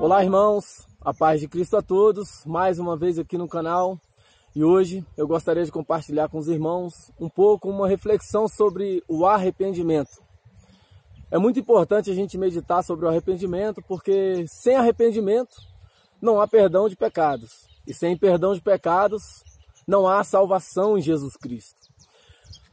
Olá, irmãos, a paz de Cristo a todos, mais uma vez aqui no canal. E hoje eu gostaria de compartilhar com os irmãos um pouco uma reflexão sobre o arrependimento. É muito importante a gente meditar sobre o arrependimento, porque sem arrependimento não há perdão de pecados. E sem perdão de pecados não há salvação em Jesus Cristo.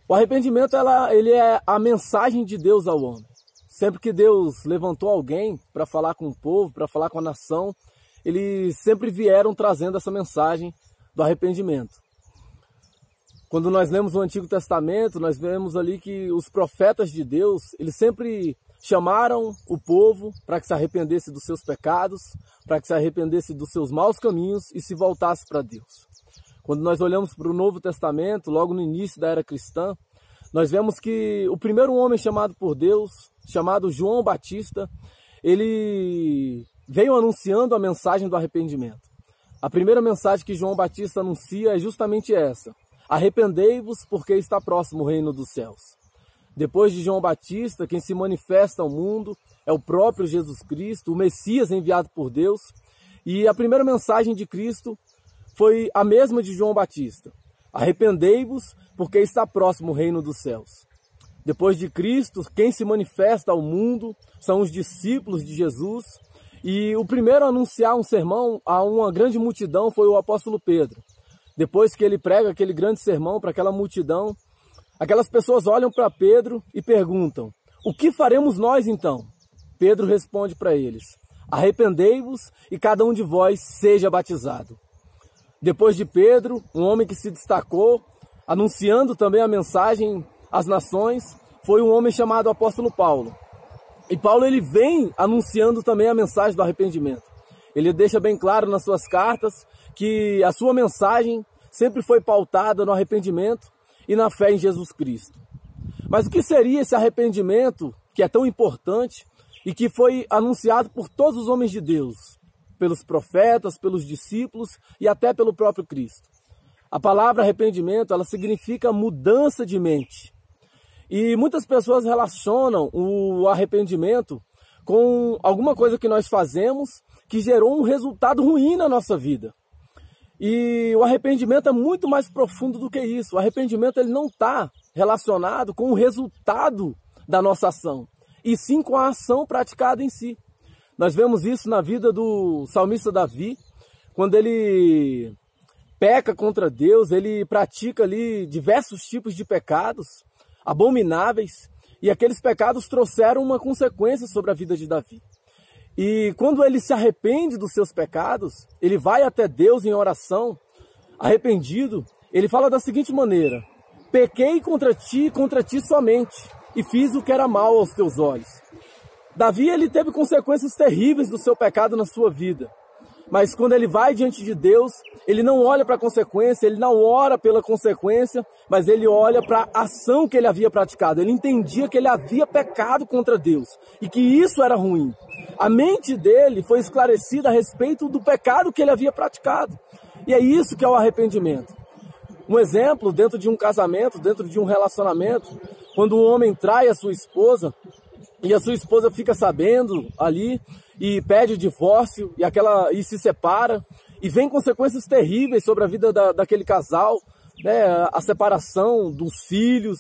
O arrependimento ele é a mensagem de Deus ao homem. Sempre que Deus levantou alguém para falar com o povo, para falar com a nação, eles sempre vieram trazendo essa mensagem do arrependimento. Quando nós lemos o Antigo Testamento, nós vemos ali que os profetas de Deus, eles sempre chamaram o povo para que se arrependesse dos seus pecados, para que se arrependesse dos seus maus caminhos e se voltasse para Deus. Quando nós olhamos para o Novo Testamento, logo no início da era cristã, nós vemos que o primeiro homem chamado por Deus, chamado João Batista, ele veio anunciando a mensagem do arrependimento. A primeira mensagem que João Batista anuncia é justamente essa: arrependei-vos, porque está próximo o reino dos céus. Depois de João Batista, quem se manifesta ao mundo é o próprio Jesus Cristo, o Messias enviado por Deus. E a primeira mensagem de Cristo foi a mesma de João Batista: arrependei-vos, porque está próximo o reino dos céus. Depois de Cristo, quem se manifesta ao mundo são os discípulos de Jesus. E o primeiro a anunciar um sermão a uma grande multidão foi o apóstolo Pedro. Depois que ele prega aquele grande sermão para aquela multidão, aquelas pessoas olham para Pedro e perguntam: o que faremos nós então? Pedro responde para eles: arrependei-vos e cada um de vós seja batizado. Depois de Pedro, um homem que se destacou, anunciando também a mensagem às nações, foi um homem chamado apóstolo Paulo. E Paulo ele vem anunciando também a mensagem do arrependimento. Ele deixa bem claro nas suas cartas que a sua mensagem sempre foi pautada no arrependimento e na fé em Jesus Cristo. Mas o que seria esse arrependimento que é tão importante e que foi anunciado por todos os homens de Deus, pelos profetas, pelos discípulos e até pelo próprio Cristo? A palavra arrependimento, ela significa mudança de mente. E muitas pessoas relacionam o arrependimento com alguma coisa que nós fazemos que gerou um resultado ruim na nossa vida. E o arrependimento é muito mais profundo do que isso. O arrependimento ele não está relacionado com o resultado da nossa ação, e sim com a ação praticada em si. Nós vemos isso na vida do salmista Davi, quando ele peca contra Deus, ele pratica ali diversos tipos de pecados abomináveis, e aqueles pecados trouxeram uma consequência sobre a vida de Davi. E quando ele se arrepende dos seus pecados, ele vai até Deus em oração, arrependido, ele fala da seguinte maneira: pequei contra ti somente, e fiz o que era mal aos teus olhos. Davi ele teve consequências terríveis do seu pecado na sua vida. Mas quando ele vai diante de Deus, ele não olha para a consequência, ele não ora pela consequência, mas ele olha para a ação que ele havia praticado. Ele entendia que ele havia pecado contra Deus e que isso era ruim. A mente dele foi esclarecida a respeito do pecado que ele havia praticado. E é isso que é o arrependimento. Um exemplo, dentro de um casamento, dentro de um relacionamento, quando um homem trai a sua esposa, e a sua esposa fica sabendo ali e pede o divórcio e se separa, e vem consequências terríveis sobre a vida daquele casal, né? A separação dos filhos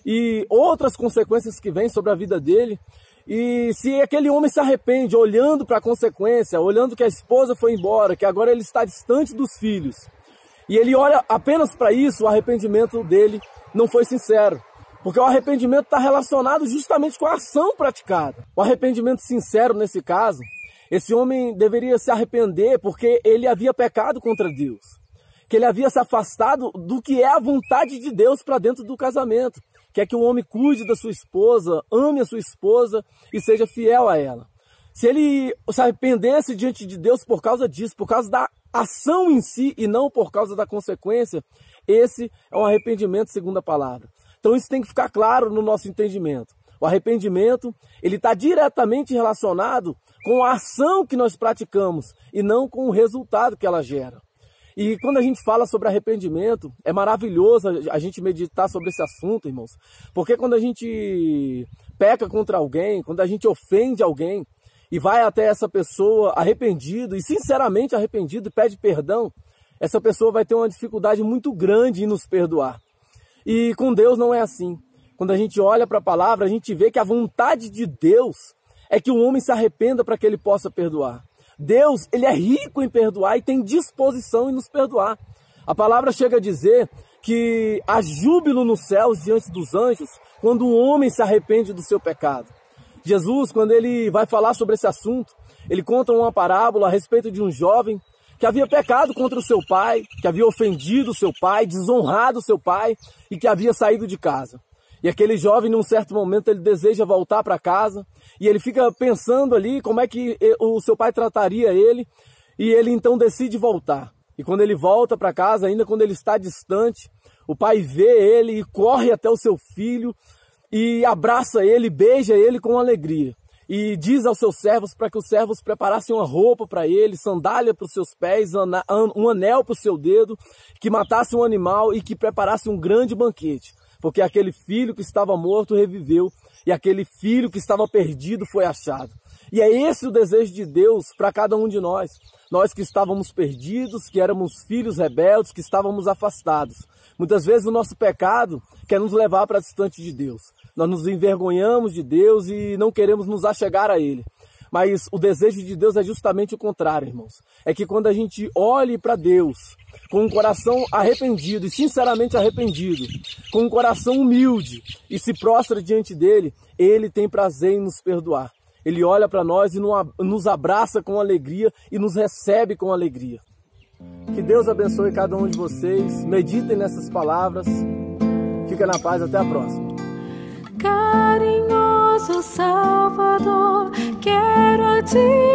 e outras consequências que vêm sobre a vida dele. E se aquele homem se arrepende olhando para a consequência, olhando que a esposa foi embora, que agora ele está distante dos filhos, e ele olha apenas para isso, o arrependimento dele não foi sincero. Porque o arrependimento está relacionado justamente com a ação praticada. O arrependimento sincero, nesse caso, esse homem deveria se arrepender porque ele havia pecado contra Deus. Que ele havia se afastado do que é a vontade de Deus para dentro do casamento. Que é que o homem cuide da sua esposa, ame a sua esposa e seja fiel a ela. Se ele se arrependesse diante de Deus por causa disso, por causa da ação em si e não por causa da consequência, esse é um arrependimento segundo a palavra. Então isso tem que ficar claro no nosso entendimento. O arrependimento, ele está diretamente relacionado com a ação que nós praticamos e não com o resultado que ela gera. E quando a gente fala sobre arrependimento, é maravilhoso a gente meditar sobre esse assunto, irmãos. Porque quando a gente peca contra alguém, quando a gente ofende alguém, e vai até essa pessoa arrependido e sinceramente arrependido e pede perdão, essa pessoa vai ter uma dificuldade muito grande em nos perdoar. E com Deus não é assim. Quando a gente olha para a palavra, a gente vê que a vontade de Deus é que o homem se arrependa para que ele possa perdoar. Deus, ele é rico em perdoar e tem disposição em nos perdoar. A palavra chega a dizer que há júbilo nos céus diante dos anjos quando o homem se arrepende do seu pecado. Jesus, quando ele vai falar sobre esse assunto, ele conta uma parábola a respeito de um jovem que havia pecado contra o seu pai, que havia ofendido o seu pai, desonrado o seu pai e que havia saído de casa. E aquele jovem, num certo momento, ele deseja voltar para casa e ele fica pensando ali como é que o seu pai trataria ele e ele então decide voltar. E quando ele volta para casa, ainda quando ele está distante, o pai vê ele e corre até o seu filho e abraça ele, beija ele com alegria. E diz aos seus servos para que os servos preparassem uma roupa para ele, sandália para os seus pés, um anel para o seu dedo, que matasse um animal e que preparasse um grande banquete. Porque aquele filho que estava morto reviveu e aquele filho que estava perdido foi achado. E é esse o desejo de Deus para cada um de nós. Nós que estávamos perdidos, que éramos filhos rebeldes, que estávamos afastados. Muitas vezes o nosso pecado quer nos levar para distante de Deus. Nós nos envergonhamos de Deus e não queremos nos achegar a Ele. Mas o desejo de Deus é justamente o contrário, irmãos. É que quando a gente olhe para Deus com um coração arrependido e sinceramente arrependido, com um coração humilde e se prostra diante dele, Ele tem prazer em nos perdoar. Ele olha para nós e nos abraça com alegria e nos recebe com alegria. Que Deus abençoe cada um de vocês. Meditem nessas palavras. Fica na paz, até a próxima. Carinhoso Salvador, quero te